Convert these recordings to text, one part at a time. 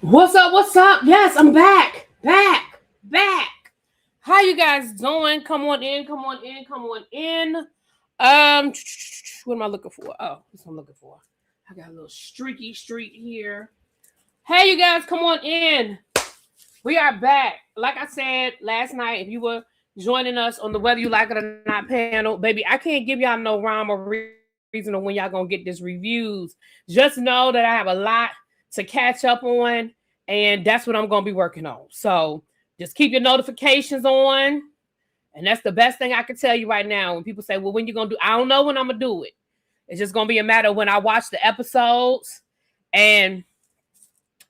What's up? What's up? Yes, I'm back. Back. How you guys doing? Come on in. What am I looking for? Oh, that's what I'm looking for. I got a little streaky street here. Hey, you guys, come on in. We are back. Like I said last night, if you were joining us on the Whether You Like It or Not panel, baby, I can't give y'all no rhyme or reason on when y'all gonna get this reviews. Just know that I have a lot to catch up on, and that's what I'm going to be working on. So just keep your notifications on, and that's the best thing I can tell you right now. When people say, well, when you going to do, I don't know when I'm going to do it. It's just going to be a matter of when I watch the episodes and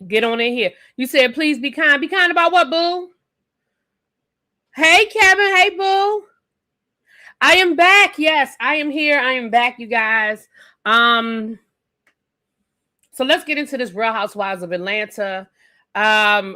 get on in here. You said, please be kind. Be kind about what, boo? Hey, Kevin. Hey, boo. I am back. Yes, I am here. I am back, you guys. So let's get into this Real Housewives of Atlanta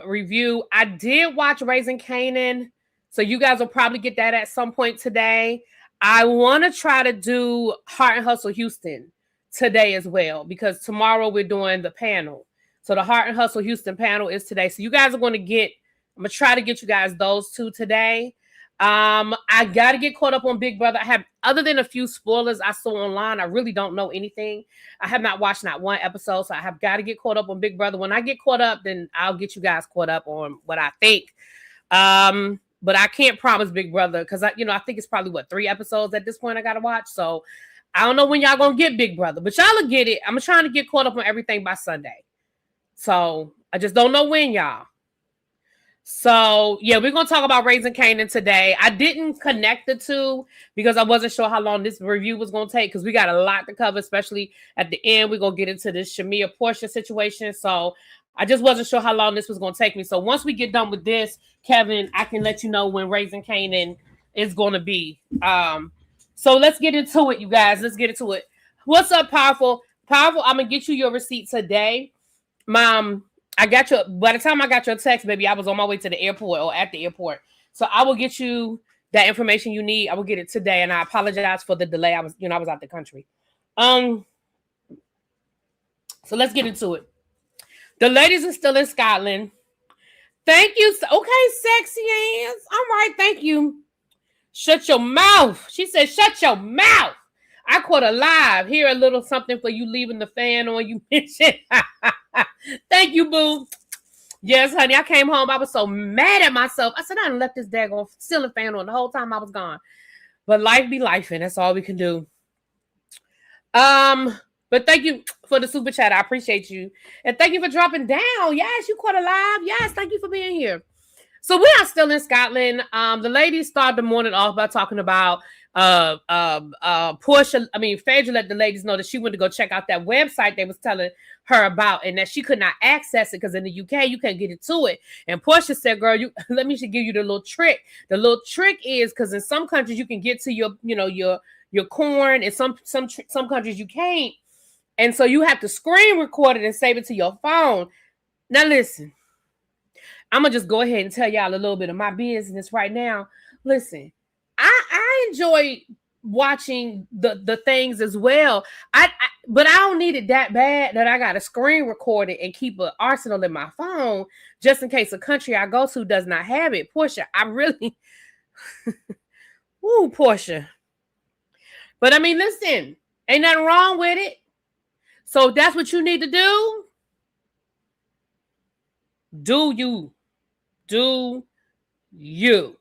review. I did watch Raising Kanan, so you guys will probably get that at some point today. I want to try to do Heart and Hustle Houston today as well, because tomorrow we're doing the panel. So the Heart and Hustle Houston panel is today. So you guys are going to get, I'm going to try to get you guys those two today. I got to get caught up on Big Brother. I have, other than a few spoilers I saw online, I really don't know anything. I have not watched not one episode, so I have got to get caught up on Big Brother. When I get caught up, then I'll get you guys caught up on what I think. But I can't promise Big Brother because I think it's probably 3 episodes at this point I got to watch. So I don't know when y'all gonna get Big Brother, but y'all will get it. I'm trying to get caught up on everything by Sunday. So I just don't know when, y'all. So, yeah, we're going to talk about Raising Kanan today. I didn't connect the two because I wasn't sure how long this review was going to take, because we got a lot to cover, especially at the end. We're going to get into this Shamea Porsha situation. So I just wasn't sure how long this was going to take me. So once we get done with this, Kevin, I can let you know when Raising Kanan is going to be. So let's get into it, you guys. Let's get into it. What's up, Powerful? Powerful, I'm going to get you your receipt today. Mom. I got your, by the time I got your text, baby, I was on my way to the airport or at the airport. So I will get you that information you need. I will get it today. And I apologize for the delay. I was out the country. So let's get into it. The ladies are still in Scotland. Thank you. Okay, sexy ass. All right, thank you. Shut your mouth. She said, shut your mouth. I caught a live. Here a little something for you leaving the fan on. You mentioned. Thank you, boo. Yes, honey. I came home. I was so mad at myself. I said, I done left this daggone ceiling fan on the whole time I was gone. But life be life, and that's all we can do. But thank you for the super chat. I appreciate you. And thank you for dropping down. Yes, you caught a live. Yes, thank you for being here. So we are still in Scotland. The ladies started the morning off by talking about Porsha, Phaedra let the ladies know that she went to go check out that website they was telling her about, and that she could not access it because in the UK you can't get into it. And Porsha said, "Girl, let me give you the little trick. The little trick is because in some countries you can get to your corn, and some countries you can't, and so you have to screen record it and save it to your phone." Now listen, I'm gonna just go ahead and tell y'all a little bit of my business right now. Listen, I enjoy watching the things as well. But I don't need it that bad that I got to screen record it and keep an arsenal in my phone just in case a country I go to does not have it. Porsha, I really, ooh, Porsha. But listen, ain't nothing wrong with it. So if that's what you need to do, do you.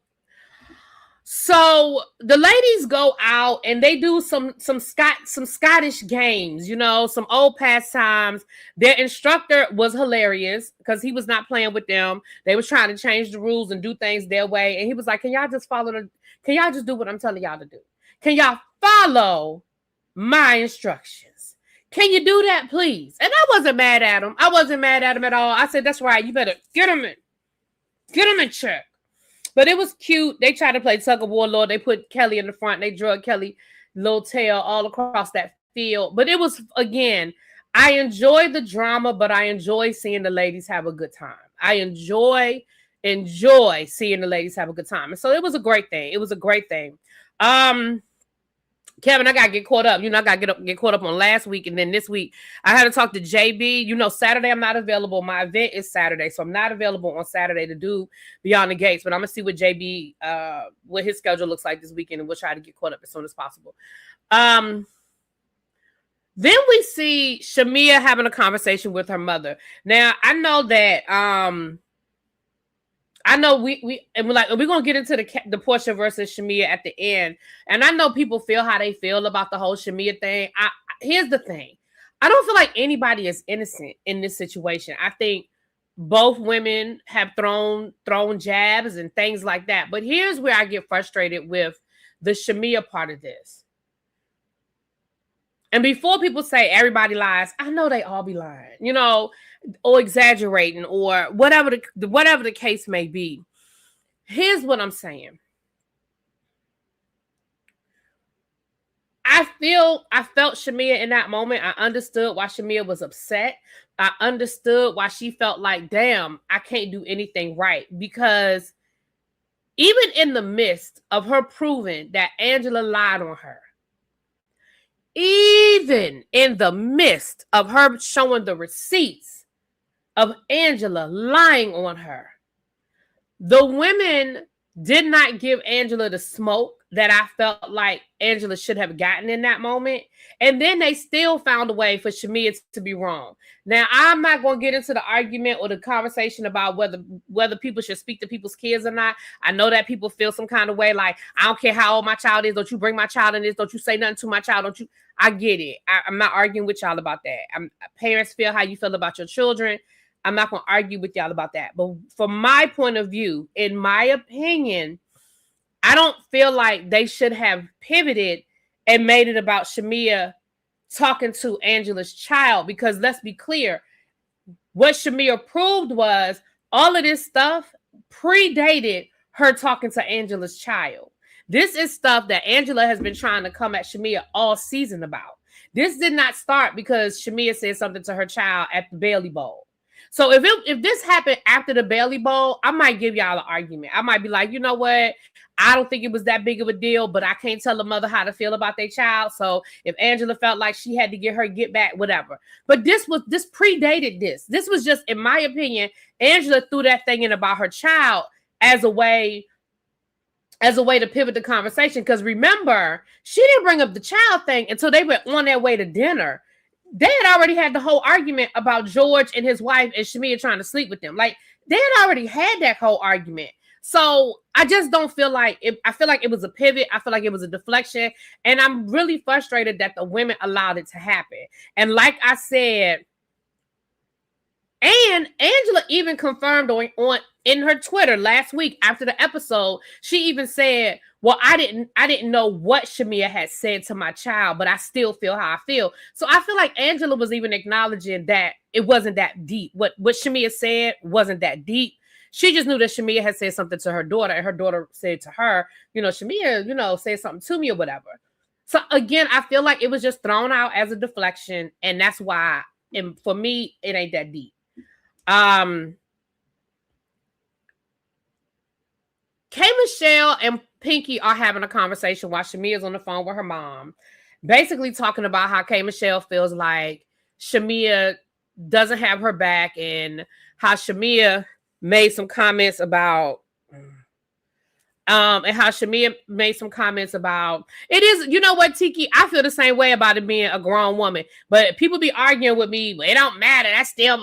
So the ladies go out and they do some Scottish games, some old pastimes. Their instructor was hilarious because he was not playing with them. They was trying to change the rules and do things their way. And he was like, can y'all just do what I'm telling y'all to do? Can y'all follow my instructions? Can you do that, please? And I wasn't mad at him. I wasn't mad at him at all. I said, that's right. You better get him in check. But it was cute. They tried to play tug of war, Lord. They put Kelly in the front. They drug Kelly little tail all across that field. But it was, again, I enjoy the drama, but I enjoy seeing the ladies have a good time. I enjoy seeing the ladies have a good time. And so it was a great thing. Kevin, I got to get caught up. I got to get caught up on last week. And then this week, I had to talk to JB. Saturday, I'm not available. My event is Saturday. So I'm not available on Saturday to do Beyond the Gates. But I'm going to see what JB, what his schedule looks like this weekend. And we'll try to get caught up as soon as possible. Then we see Shamea having a conversation with her mother. Now, I know that... I know we're gonna get into the Porsha versus Shamea at the end, and I know people feel how they feel about the whole Shamea thing. Here's the thing: I don't feel like anybody is innocent in this situation. I think both women have thrown jabs and things like that. But here's where I get frustrated with the Shamea part of this. And before people say everybody lies, I know they all be lying, or exaggerating, or whatever the case may be. Here's what I'm saying. I felt Shamea in that moment. I understood why Shamea was upset. I understood why she felt like, damn, I can't do anything right. Because even in the midst of her proving that Angela lied on her, even in the midst of her showing the receipts of Angela lying on her, the women did not give Angela the smoke that I felt like Angela should have gotten in that moment. And then they still found a way for Shamea to be wrong. Now, I'm not going to get into the argument or the conversation about whether people should speak to people's kids or not. I know that people feel some kind of way, like, I don't care how old my child is. Don't you bring my child in this. Don't you say nothing to my child. Don't you? I get it. I'm not arguing with y'all about that. Parents feel how you feel about your children. I'm not going to argue with y'all about that. But from my point of view, in my opinion, I don't feel like they should have pivoted and made it about Shamea talking to Angela's child, because let's be clear, what Shamea proved was all of this stuff predated her talking to Angela's child. This is stuff that Angela has been trying to come at Shamea all season about. This did not start because Shamea said something to her child at the Bailey Bowl. So if this happened after the Bailey Bowl, I might give y'all an argument. I might be like, you know what? I don't think it was that big of a deal, but I can't tell a mother how to feel about their child. So if Angela felt like she had to get her get back, whatever. But this predated this. This was just, in my opinion, Angela threw that thing in about her child as a way to pivot the conversation. Because remember, she didn't bring up the child thing until they were on their way to dinner. They had already had the whole argument about George and his wife and Shamea trying to sleep with them. Like, they had already had that whole argument. So I just don't feel like it. I feel like it was a pivot. I feel like it was a deflection. And I'm really frustrated that the women allowed it to happen. And like I said, And Angela even confirmed on in her Twitter last week after the episode, she even said, well, I didn't know what Shamea had said to my child, but I still feel how I feel. So I feel like Angela was even acknowledging that it wasn't that deep. What Shamea said wasn't that deep. She just knew that Shamea had said something to her daughter, and her daughter said to her, Shamea, said something to me or whatever. So again, I feel like it was just thrown out as a deflection, and that's why, and for me, it ain't that deep. K. Michelle and Pinky are having a conversation while Shamea's on the phone with her mom, basically talking about how K. Michelle feels like Shamea doesn't have her back, and how Shamea made some comments about it is, you know what, Tiki, I feel the same way about it being a grown woman, but people be arguing with me, it don't matter, that's still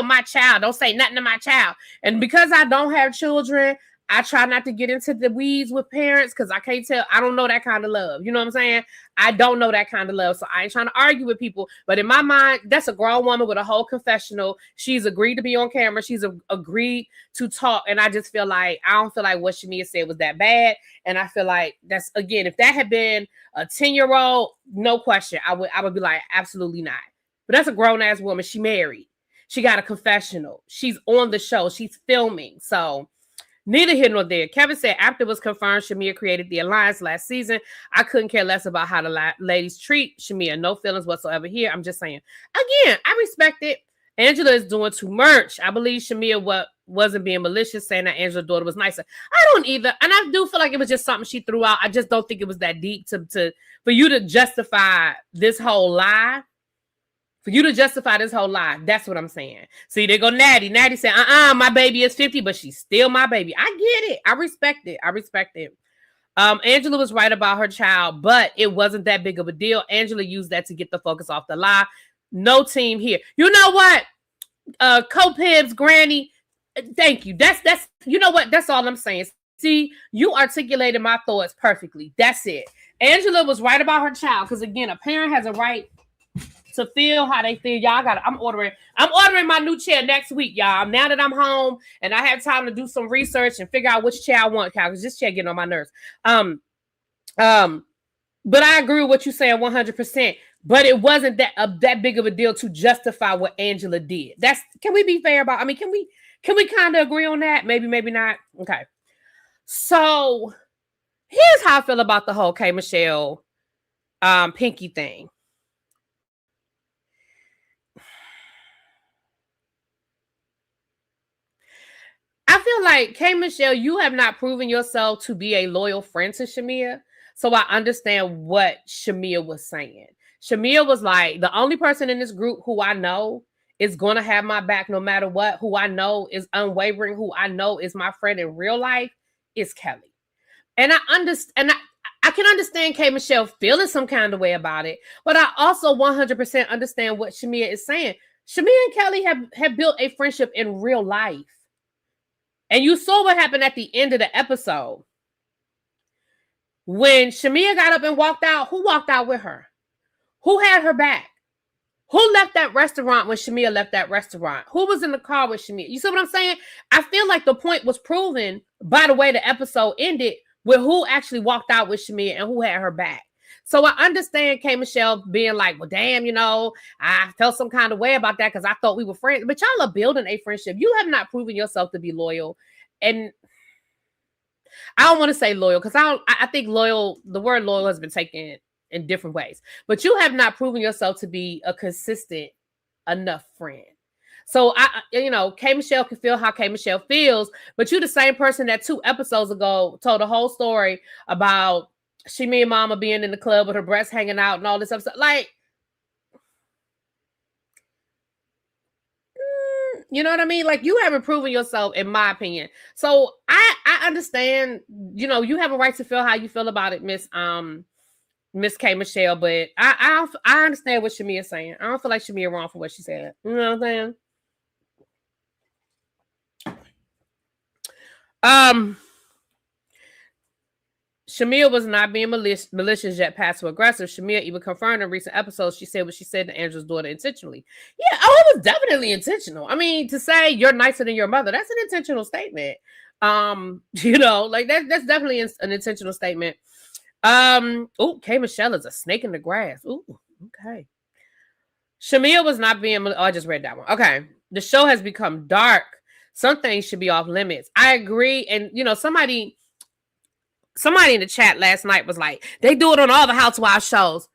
my child, don't say nothing to my child. And because I don't have children, I try not to get into the weeds with parents, because I can't tell. I don't know that kind of love. You know what I'm saying? I don't know that kind of love. So I ain't trying to argue with people. But in my mind, that's a grown woman with a whole confessional. She's agreed to be on camera. She's agreed to talk. And I just feel like, I don't feel like what Shamea said was that bad. And I feel like that's, again, if that had been a 10-year-old, no question, I would be like, absolutely not. But that's a grown-ass woman. She married. She got a confessional. She's on the show. She's filming. So neither here nor there. Kevin said, after it was confirmed Shamea created the alliance last season, I couldn't care less about how the ladies treat Shamea. No feelings whatsoever here. I'm just saying. Again, I respect it. Angela is doing too much. I believe Shamea wasn't being malicious, saying that Angela's daughter was nicer. I don't either. And I do feel like it was just something she threw out. I just don't think it was that deep for you to justify this whole lie. For you to justify this whole lie. That's what I'm saying. See, they go Natty. Natty said, my baby is 50, but she's still my baby. I get it. I respect it. Angela was right about her child, but it wasn't that big of a deal. Angela used that to get the focus off the lie. No team here. You know what? Co-Pibs, Granny, thank you. That's you know what? That's all I'm saying. See, you articulated my thoughts perfectly. That's it. Angela was right about her child, because again, a parent has a right to feel how they feel. Y'all I'm ordering my new chair next week, y'all. Now that I'm home and I have time to do some research and figure out which chair I want, because this chair getting on my nerves. But I agree with what you're saying 100%. But it wasn't that big of a deal to justify what Angela did. Can we be fair about? I mean, can we kind of agree on that? Maybe not. Okay. So here's how I feel about the whole K. Michelle Pinky thing. I feel like, K. Michelle, you have not proven yourself to be a loyal friend to Shamea. So I understand what Shamea was saying. Shamea was like, the only person in this group who I know is going to have my back no matter what, who I know is unwavering, who I know is my friend in real life, is Kelly. And I understand, I can understand K. Michelle feeling some kind of way about it, but I also 100% understand what Shamea is saying. Shamea and Kelly have built a friendship in real life. And you saw what happened at the end of the episode. When Shamea got up and walked out, who walked out with her? Who had her back? Who left that restaurant when Shamea left that restaurant? Who was in the car with Shamea? You see what I'm saying? I feel like the point was proven by the way the episode ended, with who actually walked out with Shamea and who had her back. So I understand K. Michelle being like, well, damn, I felt some kind of way about that because I thought we were friends. But y'all are building a friendship. You have not proven yourself to be loyal. And I don't want to say loyal, because I think loyal, the word loyal has been taken in different ways. But you have not proven yourself to be a consistent enough friend. So K. Michelle can feel how K. Michelle feels, but you're the same person that 2 episodes ago told a whole story about Shamea and Mama being in the club with her breasts hanging out and all this stuff. Like, you know what I mean? Like, you haven't proven yourself, in my opinion. So I understand, you have a right to feel how you feel about it, Miss K. Michelle, but I understand what Shamea is saying. I don't feel like Shamea wrong for what she said. You know what I'm saying? Shamea was not being malicious yet passive aggressive. Shamea even confirmed in recent episodes she said what she said to Andrew's daughter intentionally. Yeah, oh, it was definitely intentional. I mean, to say you're nicer than your mother, that's an intentional statement. Like that's definitely an intentional statement. K. Michelle is a snake in the grass. Ooh, okay. Shamea was not being. Oh, I just read that one. Okay, the show has become dark. Some things should be off limits. I agree, and somebody in the chat last night was like, they do it on all the Housewives shows.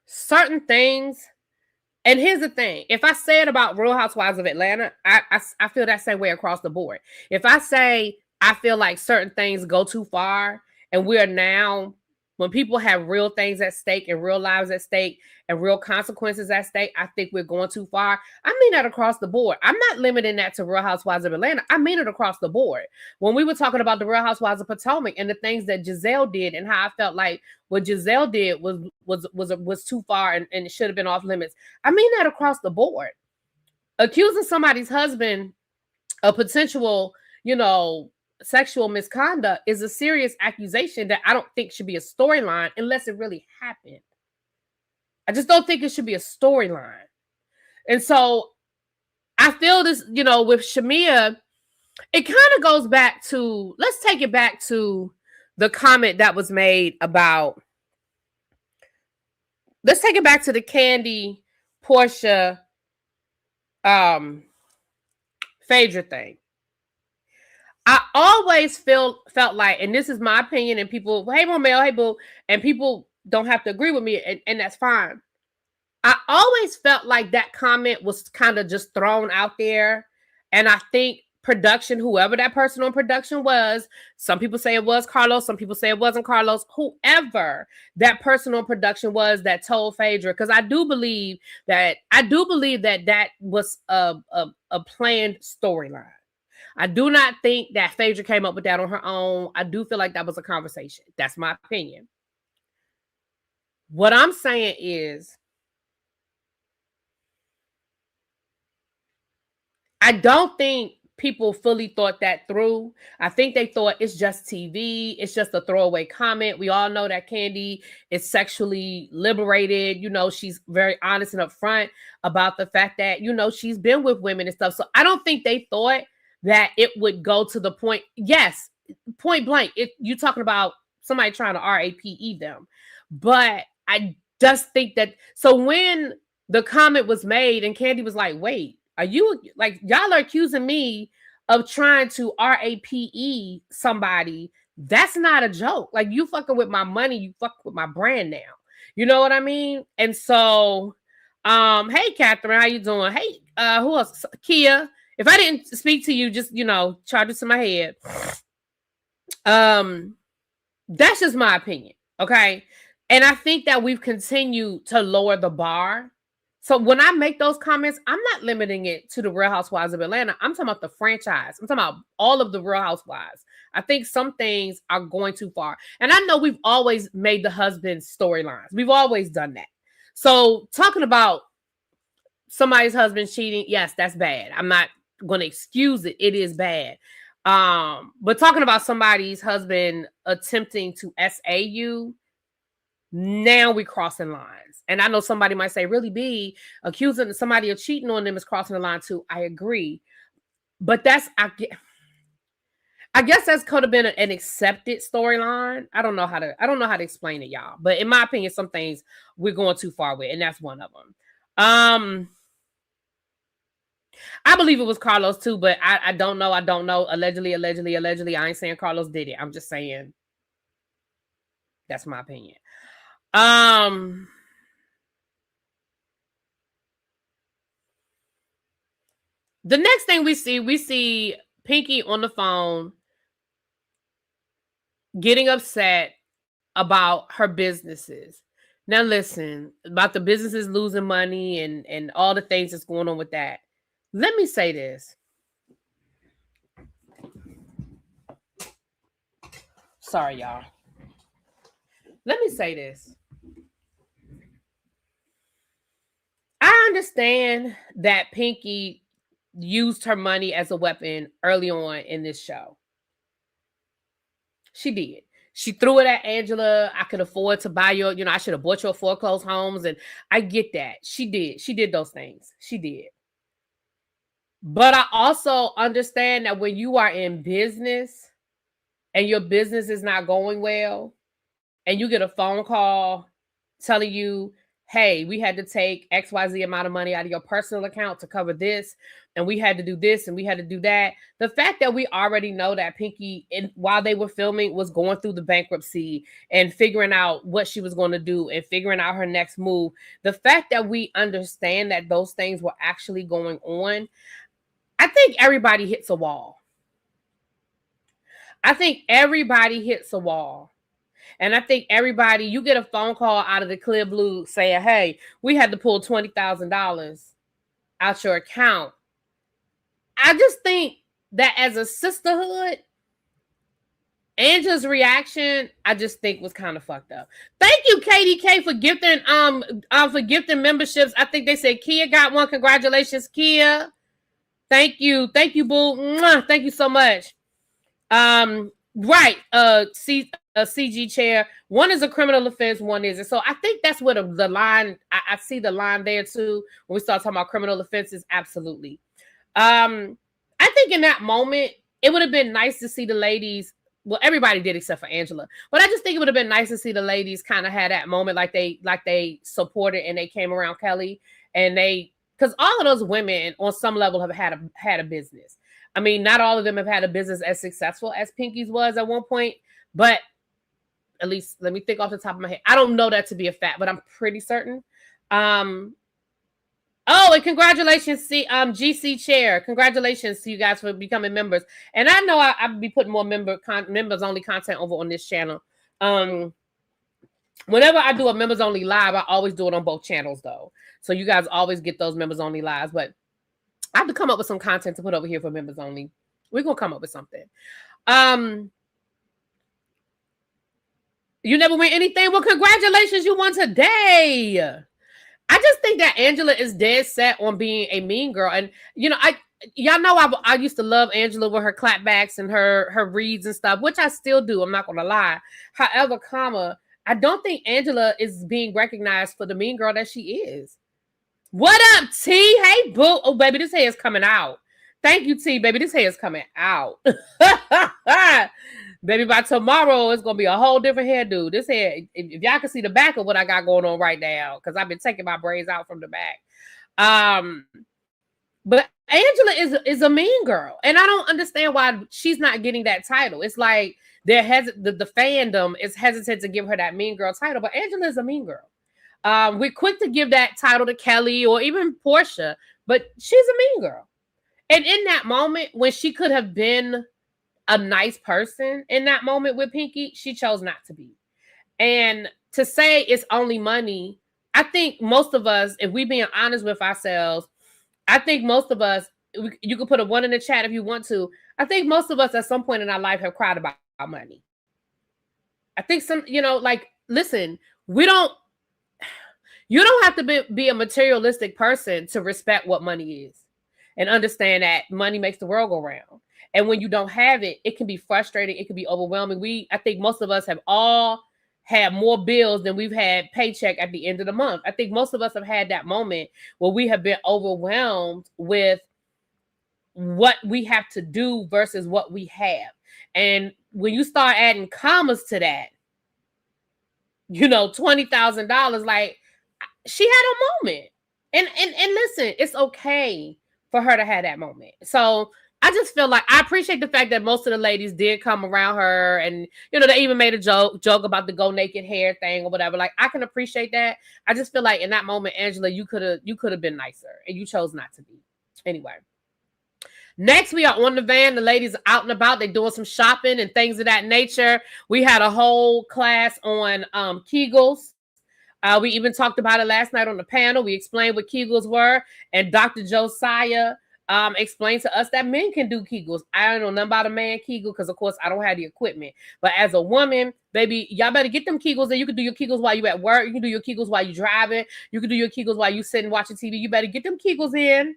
Certain things, and here's the thing: if I say it about Real Housewives of Atlanta, I feel that same way across the board. If I say I feel like certain things go too far, and we are now, when people have real things at stake and real lives at stake and real consequences at stake, I think we're going too far. I mean that across the board. I'm not limiting that to Real Housewives of Atlanta. I mean it across the board. When we were talking about the Real Housewives of Potomac and the things that Giselle did and how I felt like what Giselle did was too far and it should have been off limits. I mean that across the board. Accusing somebody's husband of potential, sexual misconduct is a serious accusation that I don't think should be a storyline unless it really happened. I just don't think it should be a storyline. And so I feel this, with Shamea, it kind of goes back to, let's take it back to the comment that was made about, let's take it back to the Candy, Porsha, Phaedra thing. I always felt like, and this is my opinion, and people, hey, Romeo, hey, boo, and people don't have to agree with me, and that's fine. I always felt like that comment was kind of just thrown out there, and I think production, whoever that person on production was, some people say it was Carlos, some people say it wasn't Carlos, whoever that person on production was that told Phaedra, because I do believe that was a planned storyline. I do not think that Phaedra came up with that on her own. I do feel like that was a conversation. That's my opinion. What I'm saying is, I don't think people fully thought that through. I think they thought it's just TV. It's just a throwaway comment. We all know that Candy is sexually liberated. She's very honest and upfront about the fact that, she's been with women and stuff. So I don't think they thought that it would go to the point. Yes, point blank. You're talking about somebody trying to RAPE them. But I just think that, so when the comment was made and Candy was like, wait, are you, like, y'all are accusing me of trying to RAPE somebody? That's not a joke. Like, you fucking with my money, you fuck with my brand now. You know what I mean? And so, hey, Catherine, how you doing? Hey, who else? Kia. If I didn't speak to you, just, charge it to my head. That's just my opinion, okay? And I think that we've continued to lower the bar. So when I make those comments, I'm not limiting it to the Real Housewives of Atlanta. I'm talking about the franchise. I'm talking about all of the Real Housewives. I think some things are going too far. And I know we've always made the husband storylines. We've always done that. So talking about somebody's husband cheating, yes, that's bad. I'm not going to excuse it. It is bad. But talking about somebody's husband attempting to SA you, now we're crossing lines. And I know somebody might say, really, B, accusing somebody of cheating on them is crossing the line too. I agree. But I guess that's could have been an accepted storyline. I don't know how to explain it, y'all. But in my opinion, some things we're going too far with, and that's one of them. I believe it was Carlos too, but I don't know. I don't know. Allegedly. I ain't saying Carlos did it. I'm just saying that's my opinion. The next thing we see Pinky on the phone getting upset about her businesses. Now listen, about the businesses losing money and all the things that's going on with that. Let me say this. Sorry, y'all. Let me say this. I understand that Pinky used her money as a weapon early on in this show. She did. She threw it at Angela. I could afford to buy your, I should have bought your foreclosed homes. And I get that. She did. She did those things. She did. But I also understand that when you are in business and your business is not going well, and you get a phone call telling you, hey, we had to take XYZ amount of money out of your personal account to cover this, and we had to do this, and we had to do that. The fact that we already know that Pinky, while they were filming, was going through the bankruptcy and figuring out what she was going to do and figuring out her next move. The fact that we understand that those things were actually going on, I think everybody hits a wall. I think everybody hits a wall. And I think everybody, you get a phone call out of the clear blue saying, hey, we had to pull $20,000 out your account. I just think that as a sisterhood, Angela's reaction, I just think was kind of fucked up. Thank you, KDK, for gifting memberships. I think they said Kia got one. Congratulations, Kia. Thank you, boo. Mwah. Thank you so much. Right. CG chair. One is a criminal offense, one isn't. So I think that's where the line, I see the line there too. When we start talking about criminal offenses, absolutely. I think in that moment, it would have been nice to see the ladies. Well, everybody did except for Angela. But I just think it would have been nice to see the ladies kind of had that moment like they supported and they came around Kelly and because all of those women on some level have had a business. I mean, not all of them have had a business as successful as Pinky's was at one point, but at least let me think off the top of my head. I don't know that to be a fact, but I'm pretty certain. And congratulations, GC Chair. Congratulations to you guys for becoming members. And I know I'll be putting more members only content over on this channel. Whenever I do a members only live, I always do it on both channels though. So you guys always get those members only lives, but I have to come up with some content to put over here for members only. We're going to come up with something. You never win anything? Well, congratulations, you won today. I just think that Angela is dead set on being a mean girl. And, y'all know I used to love Angela with her clapbacks and her reads and stuff, which I still do. I'm not going to lie. However, I don't think Angela is being recognized for the mean girl that she is. What up, T? Hey, boo. Oh, baby, this hair is coming out. Thank you, T, baby. This hair is coming out. Baby, by tomorrow, it's going to be a whole different hairdo. This hair, if y'all can see the back of what I got going on right now, because I've been taking my braids out from the back. But Angela is a mean girl. And I don't understand why she's not getting that title. It's like the fandom is hesitant to give her that mean girl title, but Angela is a mean girl. We're quick to give that title to Kelly or even Porsha, but she's a mean girl. And in that moment, when she could have been a nice person in that moment with Pinky, she chose not to be. And to say it's only money, I think most of us, if we're being honest with ourselves, I think most of us, you can put a 1 in the chat if you want to. I think most of us at some point in our life have cried about money. I think listen, you don't have to be a materialistic person to respect what money is and understand that money makes the world go round. And when you don't have it, it can be frustrating. It can be overwhelming. I think most of us have all had more bills than we've had paycheck at the end of the month. I think most of us have had that moment where we have been overwhelmed with what we have to do versus what we have. And when you start adding commas to that, $20,000, like she had a moment. And listen, it's okay for her to have that moment. So I just feel like I appreciate the fact that most of the ladies did come around her, and they even made a joke about the go naked hair thing or whatever. Like I can appreciate that. I just feel like in that moment, Angela, you could have been nicer, and you chose not to be. Anyway, next we are on the van. The ladies are out and about. They're doing some shopping and things of that nature. We had a whole class on Kegels. We even talked about it last night on the panel. We explained what Kegels were, and Dr. Josiah explained to us that men can do Kegels. I don't know nothing about a man Kegel because, of course, I don't have the equipment. But as a woman, baby, y'all better get them Kegels. And you can do your Kegels while you at work. You can do your Kegels while you driving. You can do your Kegels while you sitting watching TV. You better get them Kegels in.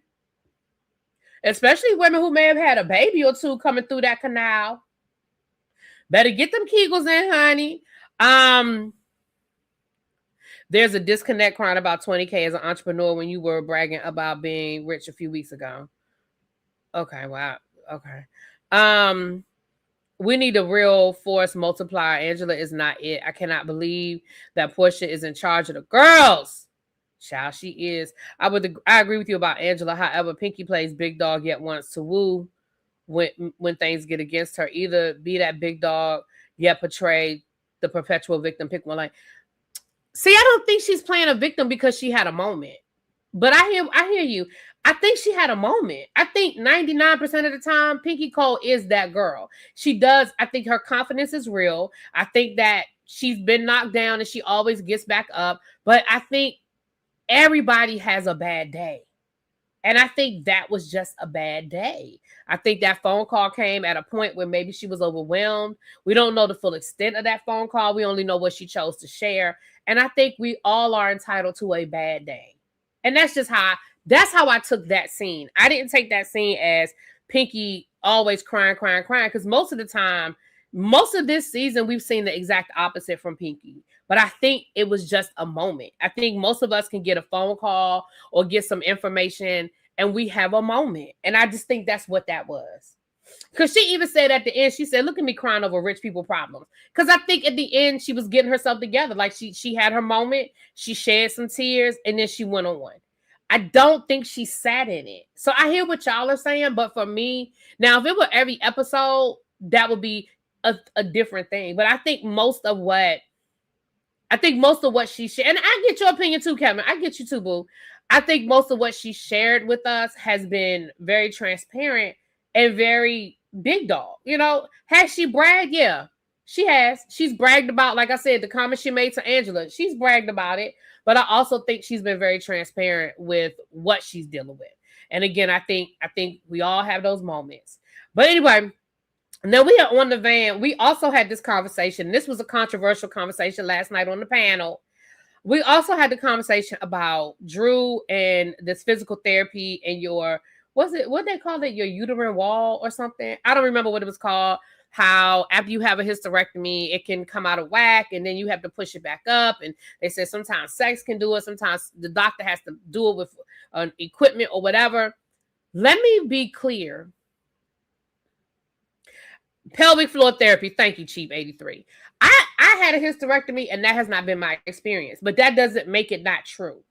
Especially women who may have had a baby or two coming through that canal. Better get them Kegels in, honey. There's a disconnect crying about 20K as an entrepreneur when you were bragging about being rich a few weeks ago. Okay, wow. Okay. We need a real force multiplier. Angela is not it. I cannot believe that Porsha is in charge of the girls. Child, she is. I agree with you about Angela. However, Pinky plays big dog yet wants to woo when things get against her. Either be that big dog yet portray the perpetual victim. Pick one. Like, see, I don't think she's playing a victim because she had a moment. But I hear you. I think she had a moment. I think 99% of the time, Pinky Cole is that girl. She does. I think her confidence is real. I think that she's been knocked down and she always gets back up. But I think everybody has a bad day. And I think that was just a bad day. I think that phone call came at a point where maybe she was overwhelmed. We don't know the full extent of that phone call. We only know what she chose to share. And I think we all are entitled to a bad day. And that's just how I took that scene. I didn't take that scene as Pinky always crying. Because most of the time, most of this season, we've seen the exact opposite from Pinky. But I think it was just a moment. I think most of us can get a phone call or get some information and we have a moment. And I just think that's what that was. Because she even said at the end, she said, look at me crying over rich people problems. Because I think at the end, she was getting herself together. Like she had her moment. She shed some tears and then she went on. I don't think she sat in it. So I hear what y'all are saying. But for me, now, if it were every episode, that would be a different thing. But I think most of what she shared, and I get your opinion too, Kevin. I get you too, boo. I think most of what she shared with us has been very transparent and very big dog. You know, has she bragged? Yeah, she has. She's bragged about, like I said, the comment she made to Angela. She's bragged about it. But I also think she's been very transparent with what she's dealing with. And again, I think we all have those moments. But anyway, now we are on the van. We also had this conversation. This was a controversial conversation last night on the panel. We also had the conversation about Drew and this physical therapy and your, what they call it? Your uterine wall or something. I don't remember what it was called. How after you have a hysterectomy, it can come out of whack and then you have to push it back up. And they said sometimes sex can do it. Sometimes the doctor has to do it with equipment or whatever. Let me be clear. Pelvic floor therapy. Thank you, Cheap 83. I had a hysterectomy and that has not been my experience, but that doesn't make it not true.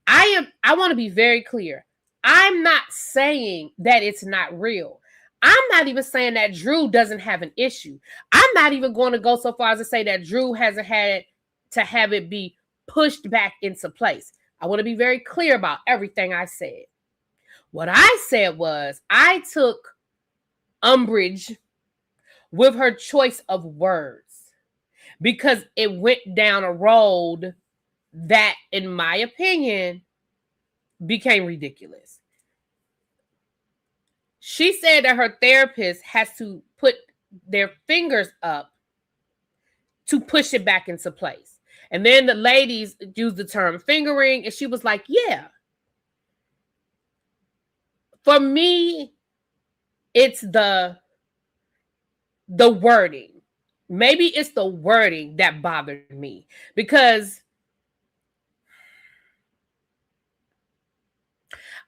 I want to be very clear. I'm not saying that it's not real. I'm not even saying that Drew doesn't have an issue. I'm not even going to go so far as to say that Drew hasn't had to have it be pushed back into place. I want to be very clear about everything I said. What I said was I took umbrage with her choice of words because it went down a road that, in my opinion, became ridiculous. She said that her therapist has to put their fingers up to push it back into place. And then the ladies used the term fingering, and she was like, yeah. For me, it's the wording. Maybe it's the wording that bothered me because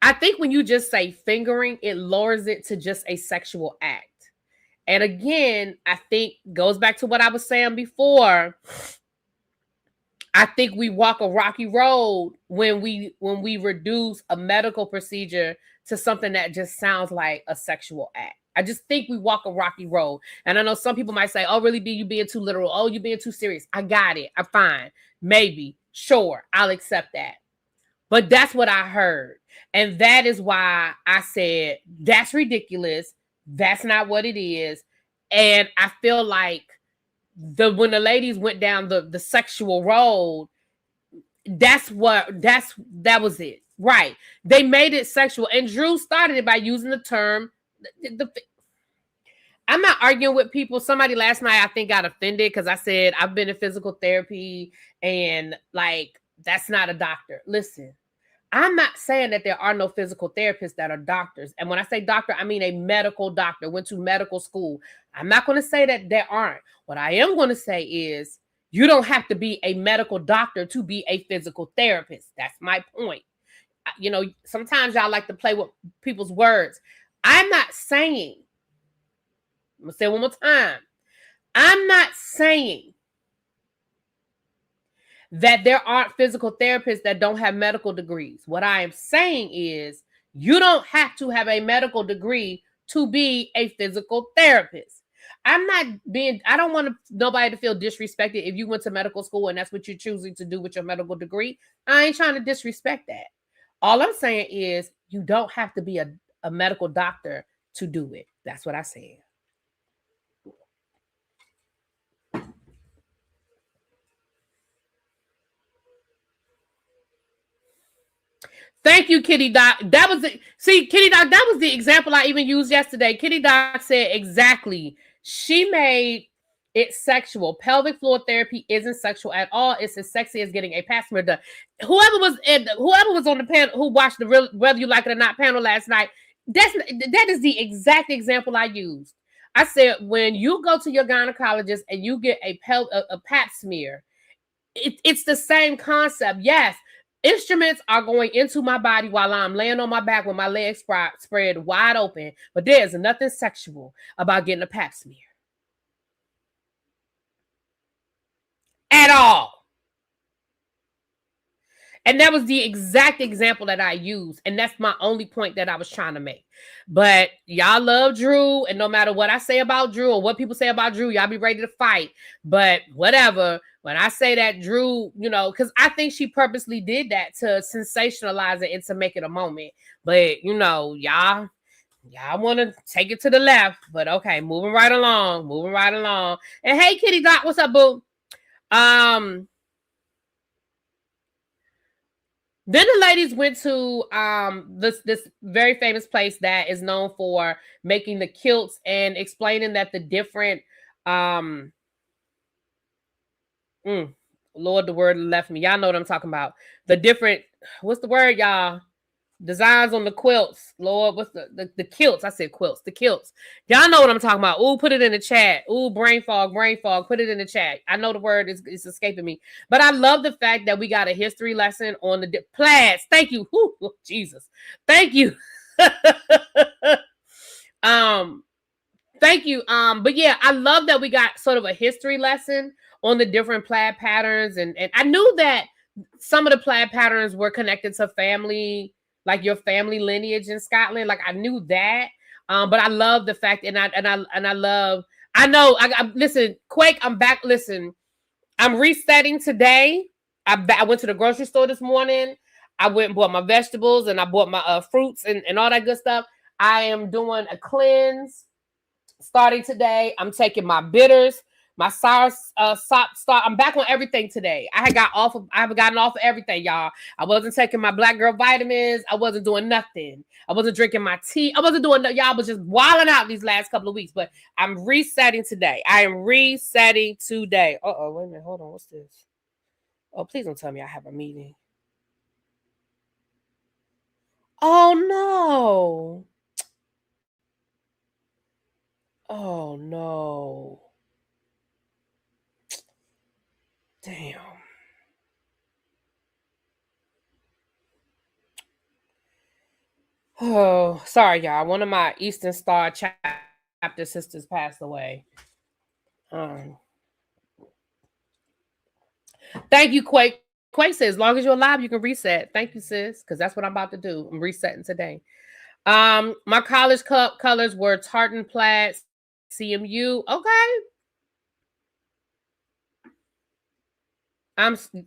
I think when you just say fingering, it lowers it to just a sexual act. And again, I think goes back to what I was saying before. I think we walk a rocky road when we reduce a medical procedure to something that just sounds like a sexual act. I just think we walk a rocky road. And I know some people might say, oh, really, you being too literal? Oh, you being too serious? I got it. I'm fine. Maybe. Sure. I'll accept that. But that's what I heard. And that is why I said, that's ridiculous. That's not what it is. And I feel like when the ladies went down the sexual road, that was it. Right. They made it sexual. And Drew started it by using the term. I'm not arguing with people. Somebody last night, I think, got offended because I said, I've been in physical therapy and like, that's not a doctor. Listen, I'm not saying that there are no physical therapists that are doctors. And when I say doctor, I mean a medical doctor, went to medical school. I'm not going to say that there aren't. What I am going to say is you don't have to be a medical doctor to be a physical therapist. That's my point. You know, sometimes y'all like to play with people's words. I'm not saying, I'm going to say it one more time. I'm not saying that there aren't physical therapists that don't have medical degrees. What I am saying is you don't have to have a medical degree to be a physical therapist. I don't want nobody to feel disrespected if you went to medical school and that's what you're choosing to do with your medical degree. I ain't trying to disrespect that. All I'm saying is you don't have to be a medical doctor to do it. That's what I said. Thank you, Kitty Doc. That was it. See, Kitty Doc, that was the example I even used yesterday. Kitty Doc said exactly. She made it sexual. Pelvic floor therapy isn't sexual at all. It's as sexy as getting a pap smear done. Whoever was on the panel who watched the Whether You Like It or Not panel last night, that is the exact example I used. I said when you go to your gynecologist and you get a pap smear, it's the same concept. Yes. Instruments are going into my body while I'm laying on my back with my legs spread wide open, but there's nothing sexual about getting a pap smear at all. And that was the exact example that I used. And that's my only point that I was trying to make. But y'all love Drew. And no matter what I say about Drew or what people say about Drew, y'all be ready to fight. But whatever. When I say that Drew, you know, because I think she purposely did that to sensationalize it and to make it a moment. But, you know, y'all want to take it to the left. But okay, moving right along. And hey, Kitty Doc, what's up, boo? Then the ladies went to this very famous place that is known for making the kilts and explaining that the different Lord, the word left me. Y'all know what I'm talking about. The different, what's the word, y'all? Designs on the quilts. Lord, what's the kilts? I said quilts, the kilts. Y'all know what I'm talking about. Ooh, put it in the chat. Ooh, brain fog. Put it in the chat. I know the word is escaping me. But I love the fact that we got a history lesson on the plaids. Thank you. Ooh, Jesus. Thank you. Thank you. But yeah, I love that we got sort of a history lesson on the different plaid patterns. And I knew that some of the plaid patterns were connected to family, like your family lineage in Scotland. Like I knew that. But I love the fact, listen, Quake, I'm back. Listen, I'm resetting today. I went to the grocery store this morning. I went and bought my vegetables and I bought my fruits and all that good stuff. I am doing a cleanse starting today. I'm taking my bitters, my sour salt. I'm back on everything today. I haven't gotten off of everything, y'all. I wasn't taking my black girl vitamins. I wasn't doing nothing. I wasn't drinking my tea. I wasn't doing y'all was just wilding out these last couple of weeks. But I'm resetting today. I am resetting today. Uh-oh, wait a minute. Hold on. What's this? Oh, please don't tell me I have a meeting. Oh no. Oh no. Damn. Oh, sorry, y'all. One of my Eastern Star chapter sisters passed away. Thank you, Quake. Quake says, as long as you're alive, you can reset. Thank you, sis, because that's what I'm about to do. I'm resetting today. My college colors were tartan plaid, CMU. Okay.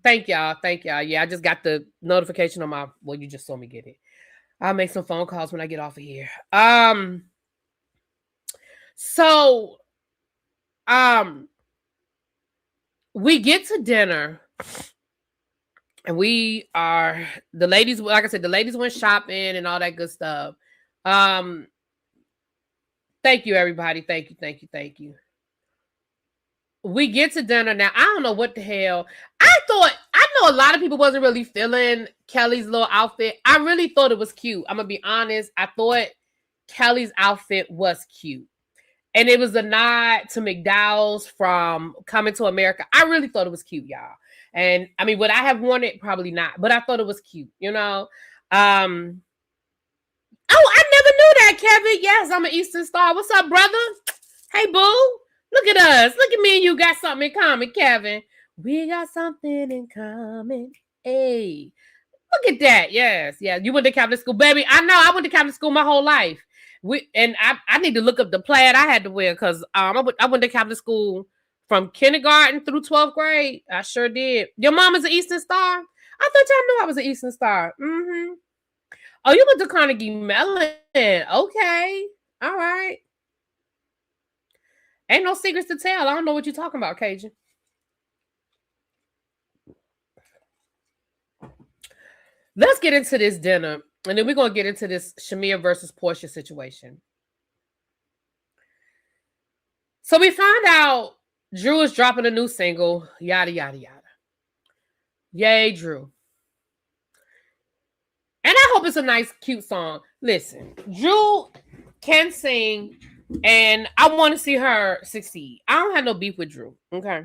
Thank y'all. Yeah, I just got the notification on my. Well, you just saw me get it. I'll make some phone calls when I get off of here. So, we get to dinner, and the ladies. Like I said, the ladies went shopping and all that good stuff. Thank you, everybody. Thank you. We get to dinner now. I don't know what the hell. I know a lot of people wasn't really feeling Kelly's little outfit. I really thought it was cute. I'm gonna be honest. I thought Kelly's outfit was cute. And it was a nod to McDowell's from Coming to America. I really thought it was cute, y'all. And I mean, would I have worn it? Probably not. But I thought it was cute, you know. Oh, I never knew that, Kevin. Yes, I'm an Eastern Star. What's up, brother? Hey, boo. Look at us. Look at me and you got something in common, Kevin. We got something in common. Hey, look at that. Yes, yeah. You went to Catholic school, baby. I know. I went to Catholic school my whole life. I need to look up the plaid I had to wear because I went to Catholic school from kindergarten through 12th grade. I sure did. Your mom is an Eastern Star? I thought y'all knew I was an Eastern Star. Mm-hmm. Oh, you went to Carnegie Mellon. Okay. All right. Ain't no secrets to tell. I don't know what you're talking about, Cajun. Let's get into this dinner. And then we're going to get into this Shamea versus Porsha situation. So we found out Drew is dropping a new single, yada, yada, yada. Yay, Drew. And I hope it's a nice, cute song. Listen, Drew can sing, and I want to see her succeed. I don't have no beef with Drew, okay?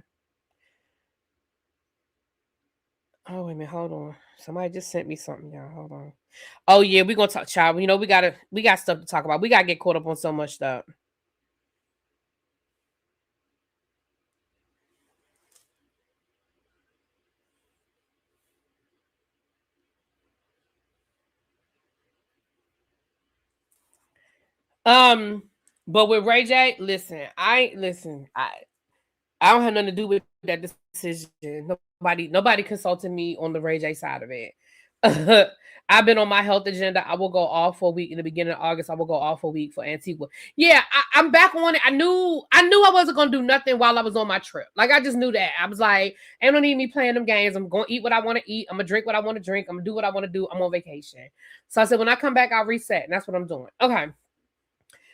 Oh, wait a minute, hold on. Somebody just sent me something, y'all. Hold on. Oh, yeah, we're going to talk, child. You know, we got stuff to talk about. We got to get caught up on so much stuff. But with Ray J, listen, I don't have nothing to do with that decision. Nobody consulted me on the Ray J side of it. I've been on my health agenda. I will go off for a week in the beginning of August. I will go off for a week for Antigua. Yeah, I'm back on it. I knew I wasn't gonna do nothing while I was on my trip. Like I just knew that. I was like, ain't no need me playing them games. I'm gonna eat what I want to eat. I'm gonna drink what I want to drink. I'm gonna do what I want to do. I'm on vacation. So I said, when I come back, I'll reset. And that's what I'm doing. Okay.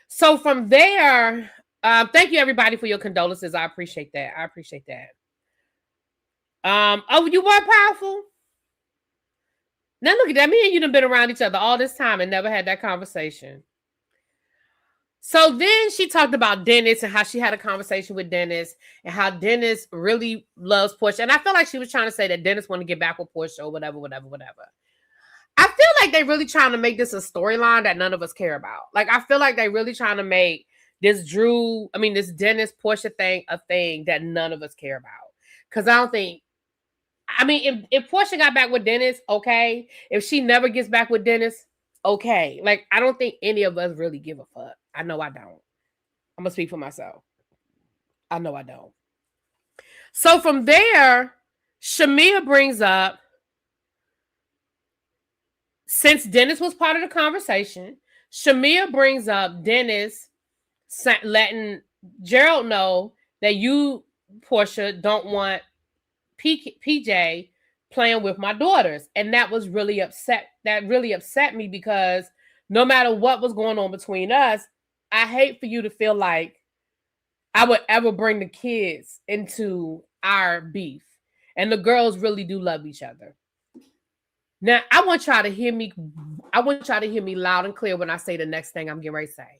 So from there, thank you everybody for your condolences. I appreciate that. Oh, you were powerful. Now look at that. Me and you done been around each other all this time and never had that conversation. So then she talked about Dennis and how she had a conversation with Dennis and how Dennis really loves Porsha. And I feel like she was trying to say that Dennis want to get back with Porsha or whatever. I feel like they really trying to make this a storyline that none of us care about. Like, I feel like they really trying to make this Dennis Porsha thing a thing that none of us care about. Because if Porsha got back with Dennis, okay. If she never gets back with Dennis, okay. Like, I don't think any of us really give a fuck. I know I don't. I'm going to speak for myself. I know I don't. So from there, Shamea brings up, since Dennis was part of the conversation, Shamea brings up Dennis letting Gerald know that you, Porsha, don't want PJ playing with my daughters. And that really upset me because no matter what was going on between us, I hate for you to feel like I would ever bring the kids into our beef. And the girls really do love each other. Now, I want y'all to hear me loud and clear when I say the next thing I'm getting ready to say.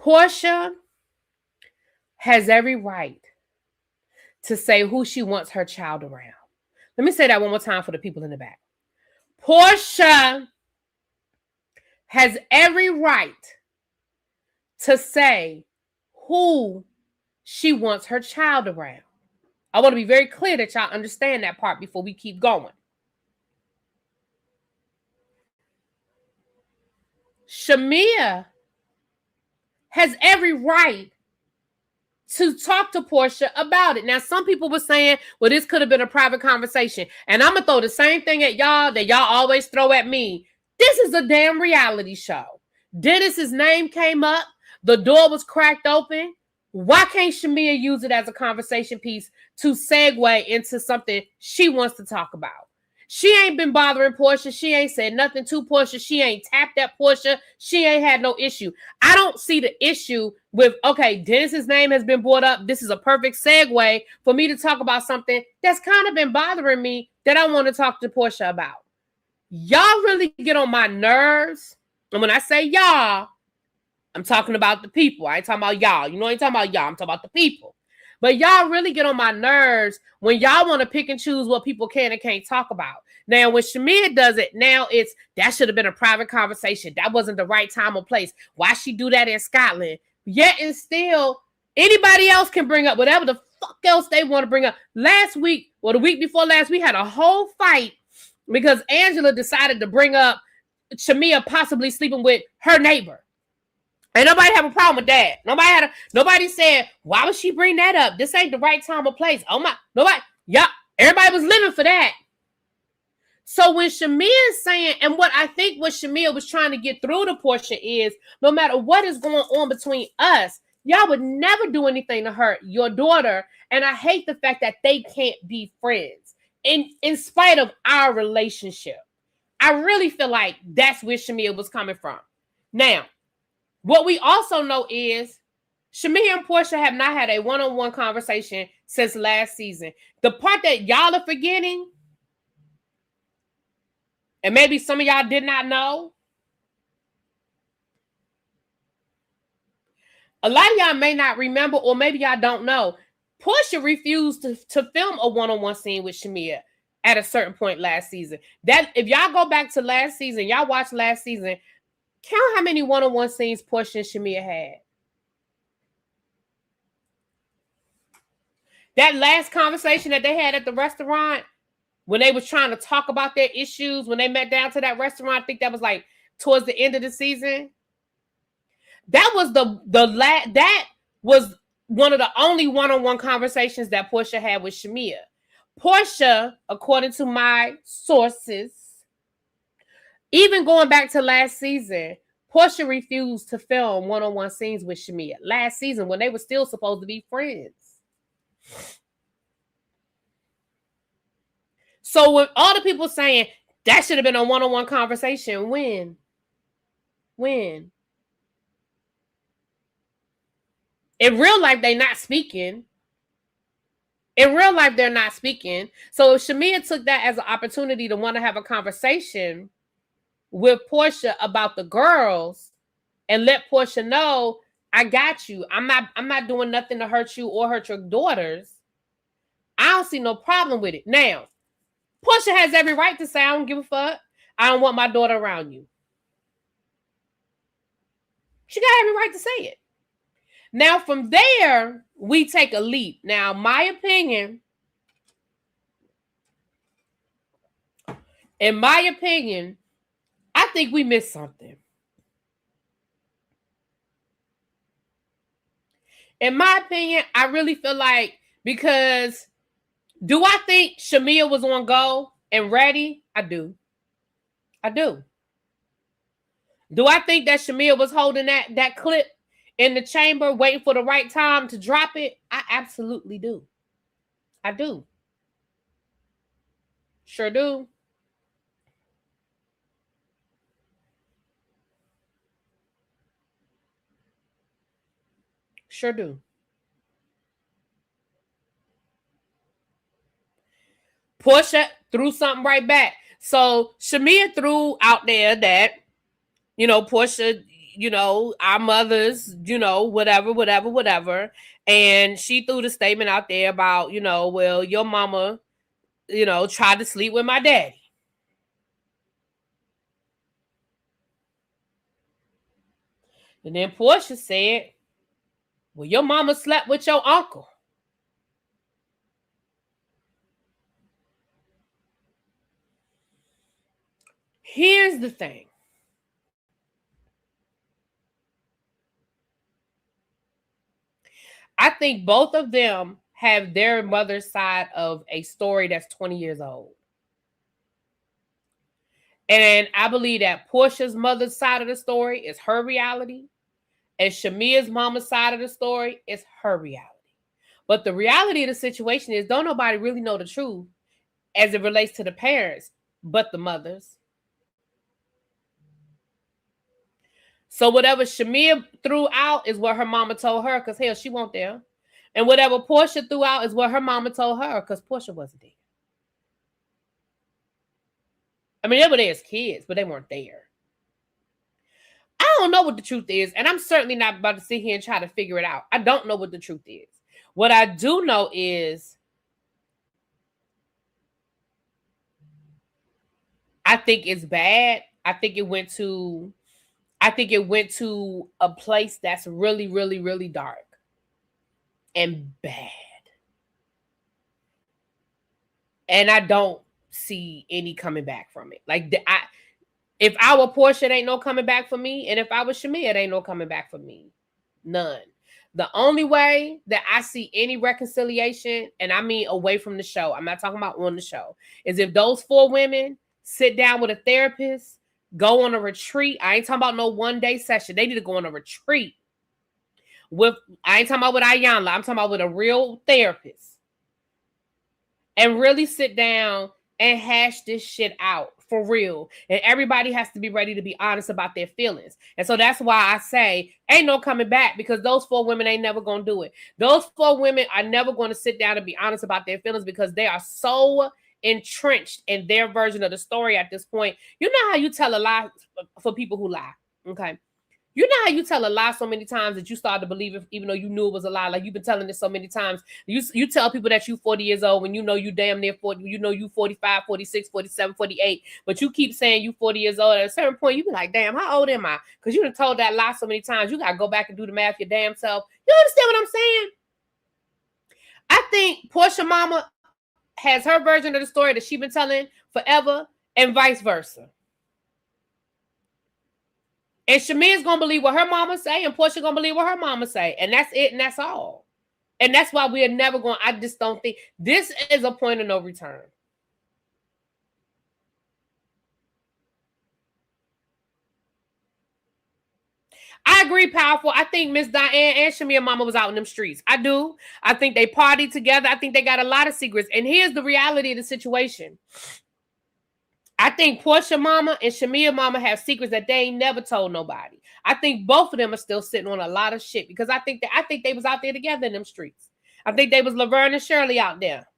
Porsha has every right to say who she wants her child around. Let me say that one more time for the people in the back. Porsha has every right to say who she wants her child around. I want to be very clear that y'all understand that part before we keep going. Shamea has every right to talk to Porsha about it. Now, some people were saying, well, this could have been a private conversation. And I'm going to throw the same thing at y'all that y'all always throw at me. This is a damn reality show. Dennis's name came up. The door was cracked open. Why can't Shamea use it as a conversation piece to segue into something she wants to talk about? She ain't been bothering Porsha. She ain't said nothing to Porsha. She ain't tapped at Porsha. She ain't had no issue. I don't see the issue with, okay, Dennis's name has been brought up. This is a perfect segue for me to talk about something that's kind of been bothering me that I want to talk to Porsha about. Y'all really get on my nerves. And when I say y'all, I'm talking about the people. I ain't talking about y'all. You know, I ain't talking about y'all. I'm talking about the people. But y'all really get on my nerves when y'all want to pick and choose what people can and can't talk about. Now, when Shamea does it, now it's, that should have been a private conversation. That wasn't the right time or place. Why she do that in Scotland? Yet and still, anybody else can bring up whatever the fuck else they want to bring up. Last week, or the week before last, we had a whole fight because Angela decided to bring up Shamea possibly sleeping with her neighbor. And nobody have a problem with that. Nobody said, why would she bring that up? This ain't the right time or place. Oh my, everybody was living for that. So when Shamea is saying, and what I think what Shamea was trying to get through to Porsha is, no matter what is going on between us, y'all would never do anything to hurt your daughter. And I hate the fact that they can't be friends in spite of our relationship. I really feel like that's where Shamea was coming from. Now, what we also know is Shamea and Porsha have not had a one-on-one conversation since last season. The part that y'all are forgetting, and maybe some of y'all did not know, a lot of y'all may not remember, or maybe y'all don't know, Porsha refused to film a one-on-one scene with Shamea at a certain point last season. That, if y'all go back to last season, y'all watched last season, count how many one-on-one scenes Porsha and Shamea had. That last conversation that they had at the restaurant, when they was trying to talk about their issues, when they met down to that restaurant, I think that was like towards the end of the season. That was that was one of the only one-on-one conversations that Porsha had with Shamea. Porsha, according to my sources, even going back to last season, Porsha refused to film one-on-one scenes with Shamea last season when they were still supposed to be friends. So with all the people saying that should have been a one-on-one conversation, when? In real life, they're not speaking. In real life, they're not speaking. So if Shamea took that as an opportunity to want to have a conversation with Porsha about the girls and let Porsha know, I got you. I'm not doing nothing to hurt you or hurt your daughters. I don't see no problem with it. Now, Porsha has every right to say, I don't give a fuck. I don't want my daughter around you. She got every right to say it. Now, from there, we take a leap. Now, my opinion, I think we missed something. In my opinion, I really feel like, because do I think Shamea was on go and ready? I do. Do I think that Shamea was holding that clip in the chamber, waiting for the right time to drop it? I absolutely do. I do. Sure do. Sure do. Porsha threw something right back. So Shamea threw out there that, Porsha, our mothers, whatever. And she threw the statement out there about, well, your mama, tried to sleep with my daddy. And then Porsha said, well, your mama slept with your uncle. Here's the thing. I think both of them have their mother's side of a story that's 20 years old. And I believe that Porsha's mother's side of the story is her reality, and Shamea's mama's side of the story is her reality. But the reality of the situation is, don't nobody really know the truth as it relates to the parents. but the mothers. So whatever Shamea threw out is what her mama told her, because hell, she wasn't there. And whatever Porsha threw out is what her mama told her, because Porsha wasn't there. I mean, they were there as kids, but they weren't there. I don't know what the truth is, and I'm certainly not about to sit here and try to figure it out. I don't know what the truth is. What I do know is I think it's bad. I think it went to a place that's really, really, really dark and bad. And I don't see any coming back from it. Like, if I were Porsha, it ain't no coming back for me. And if I was Shamea, it ain't no coming back for me. None. The only way that I see any reconciliation, and I mean away from the show, I'm not talking about on the show, is if those 4 women sit down with a therapist, go on a retreat. I ain't talking about no one-day session. They need to go on a retreat. I ain't talking about with Ayanla. I'm talking about with a real therapist. And really sit down and hash this shit out for real. And everybody has to be ready to be honest about their feelings. And so that's why I say ain't no coming back, because those 4 women ain't never going to do it. Those 4 women are never going to sit down and be honest about their feelings, because they are so entrenched in their version of the story at this point. You know how you tell a lie for people who lie, okay? You know how you tell a lie so many times that you start to believe it, even though you knew it was a lie. Like, you've been telling this so many times. You tell people that you 40 years old when you know you damn near 40. You know you 45, 46, 47, 48. But you keep saying you 40 years old. At a certain point, you be like, damn, how old am I? Because you done told that lie so many times. You got to go back and do the math your damn self. You understand what I'm saying? I think Porsha mama has her version of the story that she's been telling forever, and vice versa. And Shamea's going to believe what her mama say, and Porsha going to believe what her mama say. And that's it, and that's all. And that's why we are never going, I just don't think, this is a point of no return. I agree, powerful. I think Miss Diane and Shamea mama was out in them streets. I do. I think they partied together. I think they got a lot of secrets. And here's the reality of the situation. I think Porsha mama and Shamea mama have secrets that they ain't never told nobody. I think both of them are still sitting on a lot of shit, because I think they was out there together in them streets. I think they was Laverne and Shirley out there.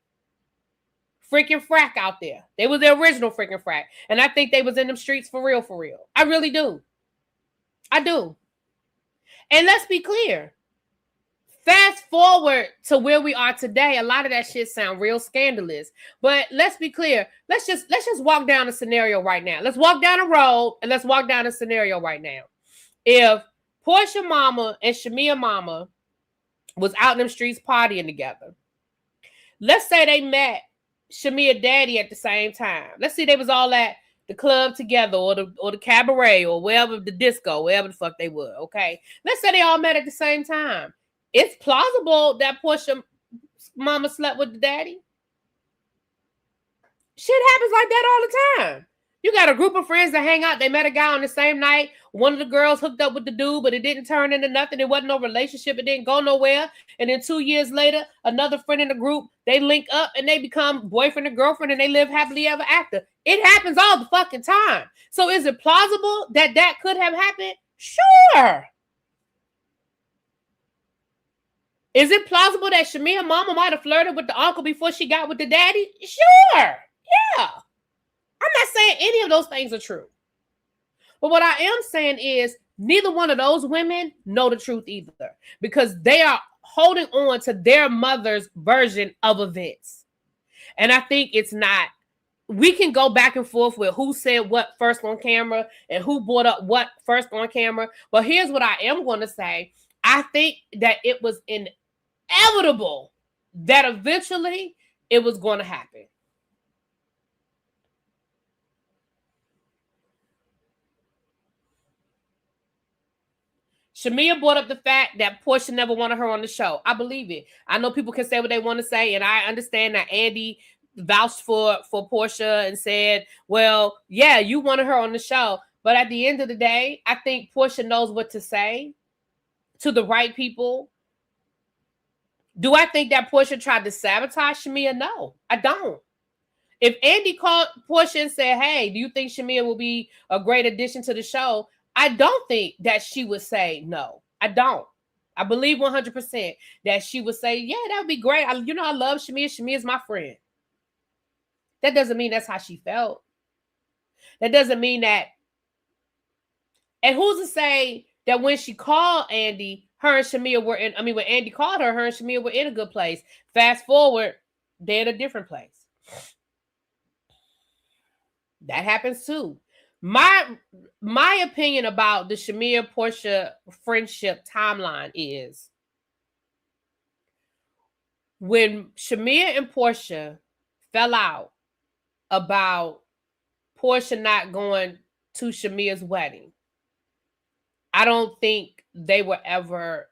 Freaking frack out there. They was the original freaking frack. And I think they was in them streets for real, for real. I really do. I do. And let's be clear. Fast forward to where we are today, a lot of that shit sound real scandalous. But let's be clear. Let's just walk down a scenario right now. Let's walk down a road and let's walk down a scenario right now. If Porsha mama and Shamea mama was out in them streets partying together, let's say they met Shamea daddy at the same time. Let's see they was all at the club together, or the cabaret, or wherever, the disco, wherever the fuck they were, okay? Let's say they all met at the same time. It's plausible that Porsha mama slept with the daddy. Shit happens like that all the time. You got a group of friends that hang out. They met a guy on the same night. One of the girls hooked up with the dude, but it didn't turn into nothing. It wasn't no relationship. It didn't go nowhere. And then 2 years later, another friend in the group, they link up and they become boyfriend and girlfriend, and they live happily ever after. It happens all the fucking time. So is it plausible that that could have happened? Sure. Is it plausible that Shamea mama might have flirted with the uncle before she got with the daddy? Sure. Yeah. I'm not saying any of those things are true. But what I am saying is neither one of those women know the truth either, because they are holding on to their mother's version of events. And I think it's not, we can go back and forth with who said what first on camera and who brought up what first on camera. But here's what I am going to say. I think that it was inevitable that eventually it was going to happen. Shamea brought up the fact that Porsha never wanted her on the show. I believe it. I know people can say what they want to say, and I understand that Andy vouched for Porsha and said, well, yeah, you wanted her on the show. But at the end of the day, I think Porsha knows what to say to the right people. Do I think that Porsha tried to sabotage Shamea? No, I don't. If Andy called Porsha and said, hey, do you think Shamea will be a great addition to the show? I don't think that she would say no. I don't. I believe 100% that she would say, yeah, that would be great. I love Shamea. Shamea is my friend. That doesn't mean that's how she felt. That doesn't mean that. And who's to say that when she called Andy, her and Shamea were in, when Andy called her and Shamea were in a good place. Fast forward, they're in a different place. That happens too. My opinion about the Shamea Porsha friendship timeline is when Shamea and Porsha fell out about Porsha not going to Shamea's wedding, I don't think they were ever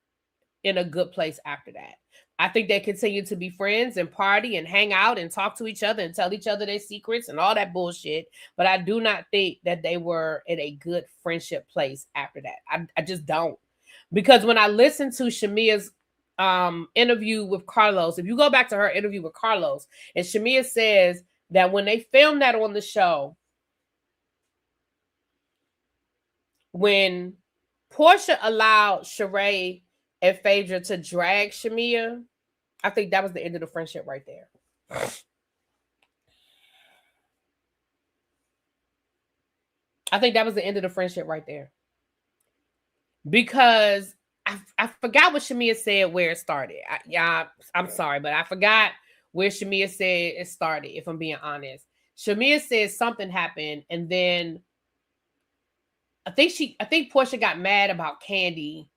in a good place after that. I think they continue to be friends and party and hang out and talk to each other and tell each other their secrets and all that bullshit. But I do not think that they were in a good friendship place after that. I just don't. Because when I listened to Shamea's interview with Carlos, if you go back to her interview with Carlos, and Shamea says that when they filmed that on the show, when Porsha allowed Sheree and Phaedra to drag Shamea, I think that was the end of the friendship right there. I think that was the end of the friendship right there. Because I forgot what Shamea said where it started. I'm sorry, but I forgot where Shamea said it started, if I'm being honest. Shamea said something happened, and then I think Porsha got mad about Candy.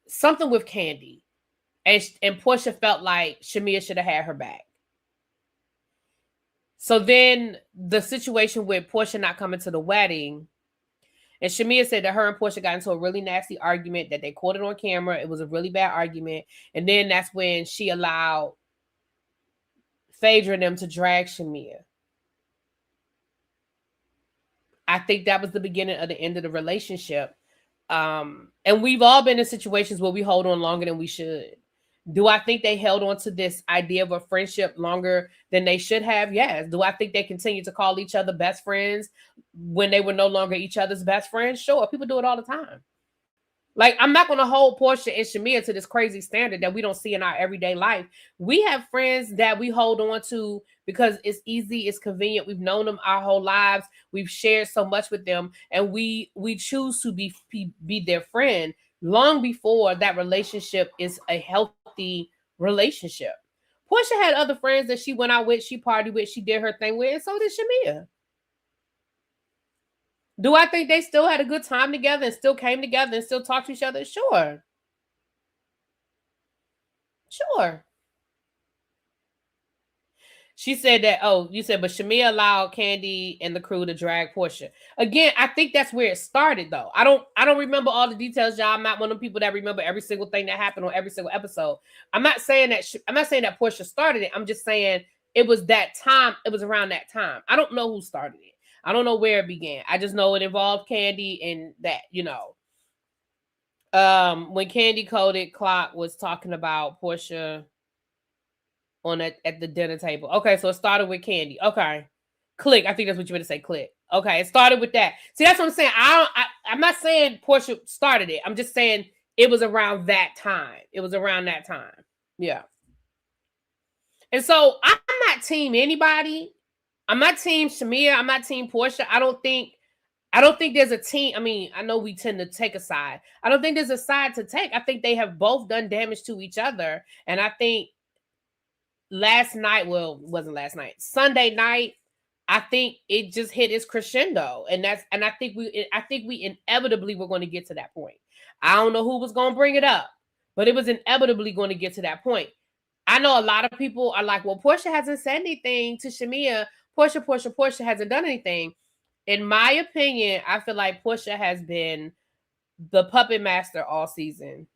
Something with Candy. And Porsha felt like Shamea should have had her back. So then the situation with Porsha not coming to the wedding, and Shamea said that her and Porsha got into a really nasty argument that they caught it on camera. It was a really bad argument. And then that's when she allowed Phaedra and them to drag Shamea. I think that was the beginning of the end of the relationship. And we've all been in situations where we hold on longer than we should. Do I think they held on to this idea of a friendship longer than they should have? Yes. Do I think they continue to call each other best friends when they were no longer each other's best friends? Sure. People do it all the time. Like, I'm not going to hold Porsha and Shamea to this crazy standard that we don't see in our everyday life. We have friends that we hold on to because it's easy, it's convenient. We've known them our whole lives. We've shared so much with them, and we choose to be their friend long before that relationship is a healthy relationship. Porsha had other friends that she went out with, she partied with, she did her thing with, and so did Shamea. Do I think they still had a good time together and still came together and still talked to each other? Sure. Sure. She said that, you said, but Shamea allowed Candy and the crew to drag Porsha. Again, I think that's where it started, though. I don't remember all the details, y'all. I'm not one of the people that remember every single thing that happened on every single episode. I'm not saying that Porsha started it. I'm just saying it was that time. It was around that time. I don't know who started it. I don't know where it began. I just know it involved Candy and that, when Candy Coded Clock was talking about Porsha at the dinner table. Okay, so it started with Candy. Okay. Click. I think that's what you meant to say, click. Okay, it started with that. See, that's what I'm saying. I'm not saying Porsha started it. I'm just saying it was around that time. It was around that time. Yeah. And so I'm not team anybody. I'm not team Shamea. I'm not team Porsha. I don't think there's a team. I mean, I know we tend to take a side. I don't think there's a side to take. I think they have both done damage to each other. And I think Sunday night, I think it just hit its crescendo. And I think we inevitably were going to get to that point. I don't know who was going to bring it up, but it was inevitably going to get to that point. I know a lot of people are like, well, Porsha hasn't said anything to Shamea. Porsha hasn't done anything. In my opinion, I feel like Porsha has been the puppet master all season.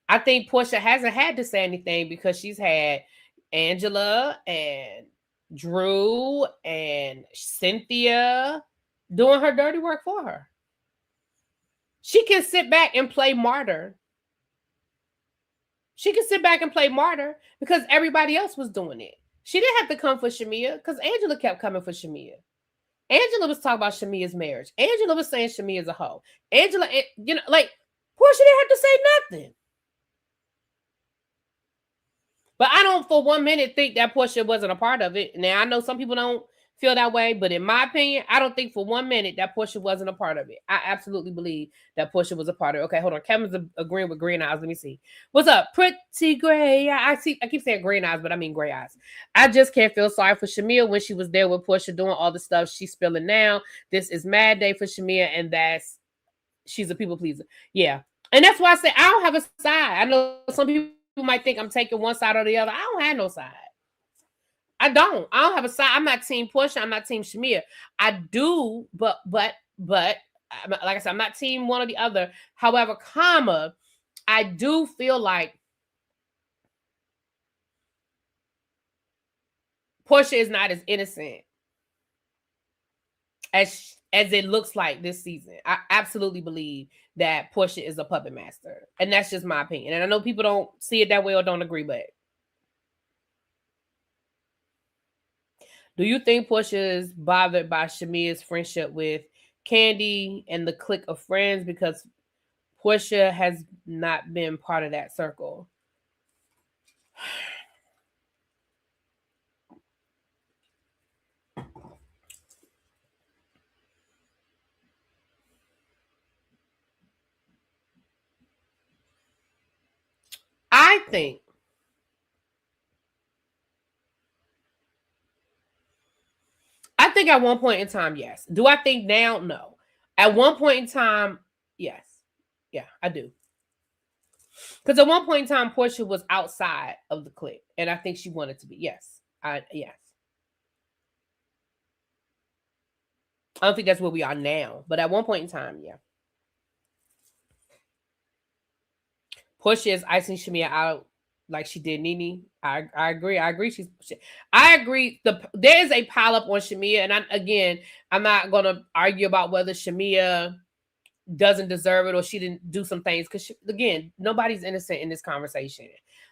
I think Porsha hasn't had to say anything because she's had Angela and Drew and Cynthia doing her dirty work for her. She can sit back and play martyr. She can sit back and play martyr because everybody else was doing it. She didn't have to come for Shamea because Angela kept coming for Shamea. Angela was talking about Shamea's marriage. Angela was saying Shamea's a hoe. Angela, like Porsha didn't have to say nothing. But I don't for 1 minute think that Porsha wasn't a part of it. Now I know some people don't feel that way, but in my opinion, I don't think for 1 minute that Porsha wasn't a part of it. I absolutely believe that Porsha was a part of it. Okay, hold on. Kevin's agreeing with green eyes. Let me see. What's up? Pretty gray. I keep saying green eyes, but I mean gray eyes. I just can't feel sorry for Shamea when she was there with Porsha doing all the stuff she's spilling now. This is mad day for Shamea, and she's a people pleaser. Yeah. And that's why I say I don't have a side. I know some people might think I'm taking one side or the other. I don't have no side. I don't have a side. I'm not team Porsha. I'm not team Shamea. I do, but like I said, I'm not team one or the other. However, I do feel like Porsha is not as innocent as it looks like this season. I absolutely believe that Porsha is a puppet master. And that's just my opinion. And I know people don't see it that way or don't agree, but do you think Porsha is bothered by Shamea's friendship with Candy and the clique of friends because Porsha has not been part of that circle? I think at one point in time, yes. Do I think now? No. At one point in time, yes. Yeah, I do. Because at one point in time, Porsha was outside of the clique, and I think she wanted to be. Yes, yes. I don't think that's where we are now, but at one point in time, yeah. Porsha is icing Shamea out like she did Nene. I agree. I agree. I agree. There is a pile up on Shamea, and I'm not gonna argue about whether Shamea doesn't deserve it or she didn't do some things because again, nobody's innocent in this conversation.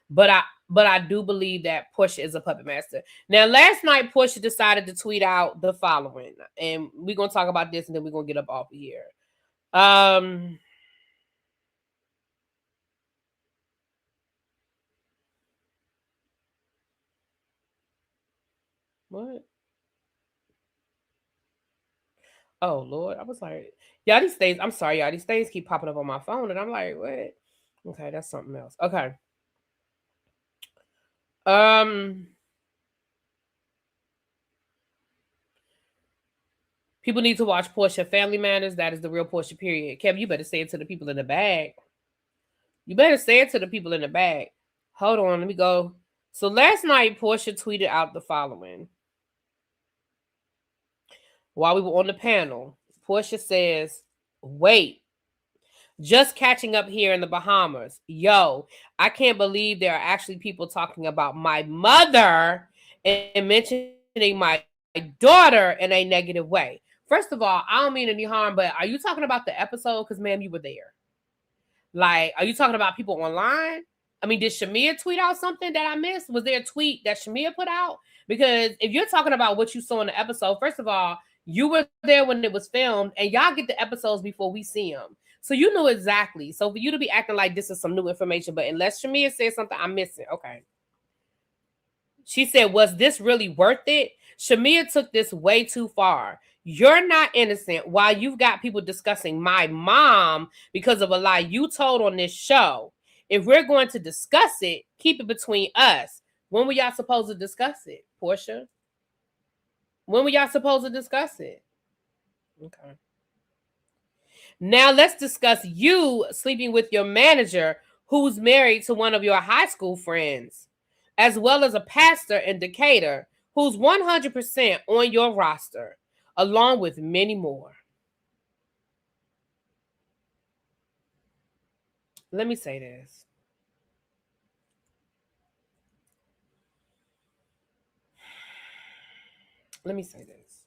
But I do believe that Porsha is a puppet master. Now, last night Porsha decided to tweet out the following, and we're gonna talk about this, and then we're gonna get up off of here. What? Oh Lord, I was like, y'all, these things. I'm sorry, y'all. These things keep popping up on my phone, and I'm like, what? Okay, that's something else. Okay. People need to watch Porsha Family Matters. That is the real Porsha, period. Kev, you better say it to the people in the bag. You better say it to the people in the bag. Hold on, let me go. So last night, Porsha tweeted out the following. While we were on the panel, Porsha says, wait, just catching up here in the Bahamas. Yo, I can't believe there are actually people talking about my mother and mentioning my daughter in a negative way. First of all, I don't mean any harm, but are you talking about the episode? Because, ma'am, you were there. Like, are you talking about people online? I mean, did Shamea tweet out something that I missed? Was there a tweet that Shamea put out? Because if you're talking about what you saw in the episode, first of all, you were there when it was filmed, and y'all get the episodes before we see them. So you knew exactly. So for you to be acting like this is some new information, but unless Shamea said something, I'm missing. Okay. She said, was this really worth it? Shamea took this way too far. You're not innocent while you've got people discussing my mom because of a lie you told on this show. If we're going to discuss it, keep it between us. When were y'all supposed to discuss it, Porsha? When were y'all supposed to discuss it? Okay. Now let's discuss you sleeping with your manager who's married to one of your high school friends, as well as a pastor in Decatur who's 100% on your roster, along with many more. Let me say this. Let me say this.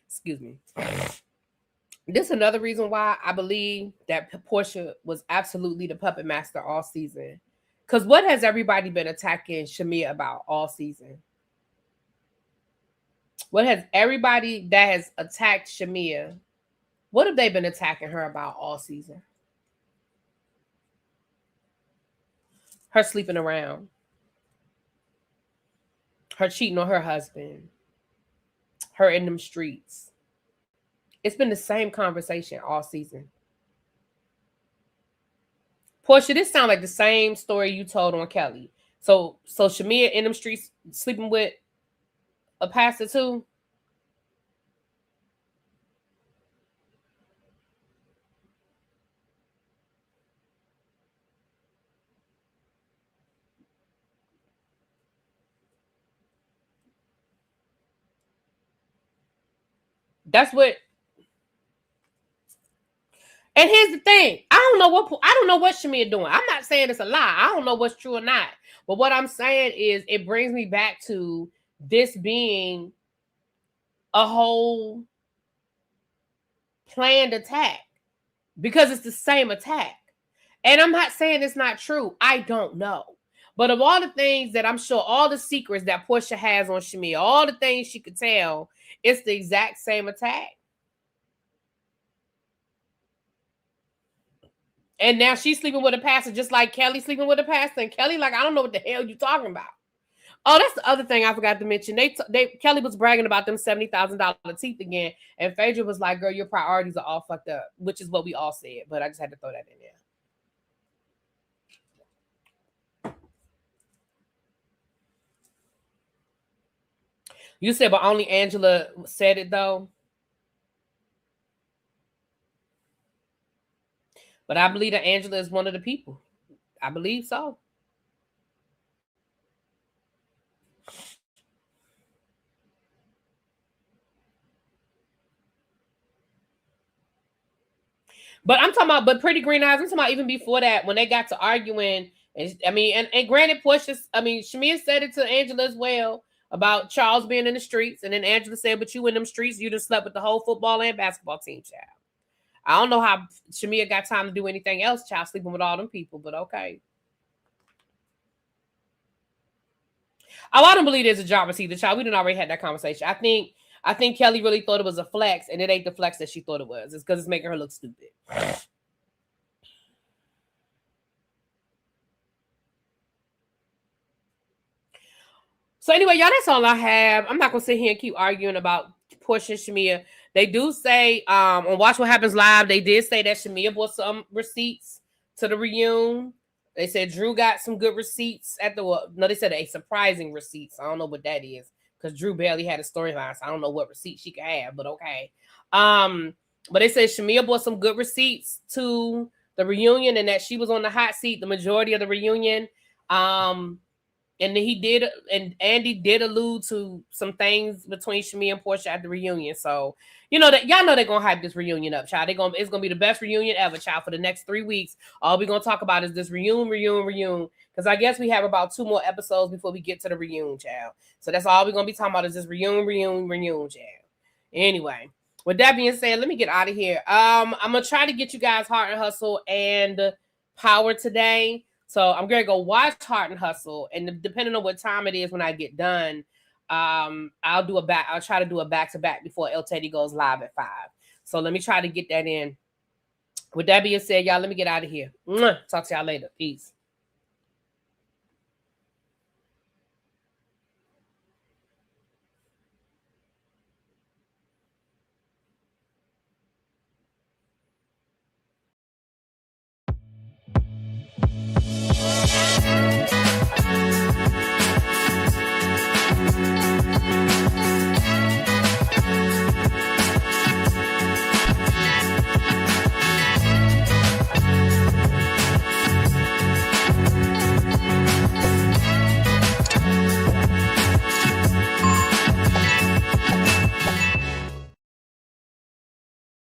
Excuse me. This is another reason why I believe that Porsha was absolutely the puppet master all season. Because what has everybody been attacking Shamea about all season? What has everybody that has attacked Shamea, what have they been attacking her about all season? Her sleeping around. Her cheating on her husband. Her in them streets. It's been the same conversation all season. Porsha, this sounds like the same story you told on Kelly. So Shamea in them streets sleeping with a pastor too? That's what. And here's the thing: I don't know what Shamea doing. I'm not saying it's a lie. I don't know what's true or not. But what I'm saying is, it brings me back to this being a whole planned attack, because it's the same attack. And I'm not saying it's not true. I don't know. But of all the things that I'm sure, all the secrets that Porsha has on Shamea, all the things she could tell, it's the exact same attack. And now she's sleeping with a pastor, just like Kelly sleeping with a pastor. And Kelly, like, I don't know what the hell you're talking about. Oh, that's the other thing I forgot to mention. Kelly was bragging about them $70,000 teeth again, and Phaedra was like, "Girl, your priorities are all fucked up," which is what we all said. But I just had to throw that in there. You said, but only Angela said it though. But I believe that Angela is one of the people. I believe so. But I'm talking about, but Pretty Green Eyes, I'm talking about even before that, when they got to arguing, and granted, Shamea said it to Angela as well about Charles being in the streets, and then Angela said, but you in them streets, you just slept with the whole football and basketball team, child. I don't know how Shamea got time to do anything else, child, sleeping with all them people, but okay. Oh, I don't believe there's a job either, child. We didn't already had that conversation. I think Kelly really thought it was a flex, and it ain't the flex that she thought it was. It's because it's making her look stupid. So anyway, y'all, that's all I have. I'm not gonna sit here and keep arguing about Porsha and Shamea. They do say on Watch What Happens Live, they did say that Shamea bought some receipts to the reunion. They said Drew got some good receipts at the they said a surprising receipts. I don't know what that is, because Drew barely had a storyline, so I don't know what receipts she could have, but okay. But they said Shamea bought some good receipts to the reunion, and that she was on the hot seat the majority of the reunion. And Andy did allude to some things between Shamea and Porsha at the reunion. So, you know that y'all know they're gonna hype this reunion up, child. It's gonna be the best reunion ever, child, for the next 3 weeks. All we're gonna talk about is this reunion. Because I guess we have about 2 more episodes before we get to the reunion, child. So that's all we're gonna be talking about is this reunion, child. Anyway, with that being said, let me get out of here. I'm gonna try to get you guys Heart and Hustle and Power today. So I'm gonna go watch Heart and Hustle, and depending on what time it is when I get done, I'll try to do a back-to-back before El Teddy goes live at 5. So let me try to get that in. With that being said, y'all, let me get out of here. Talk to y'all later. Peace.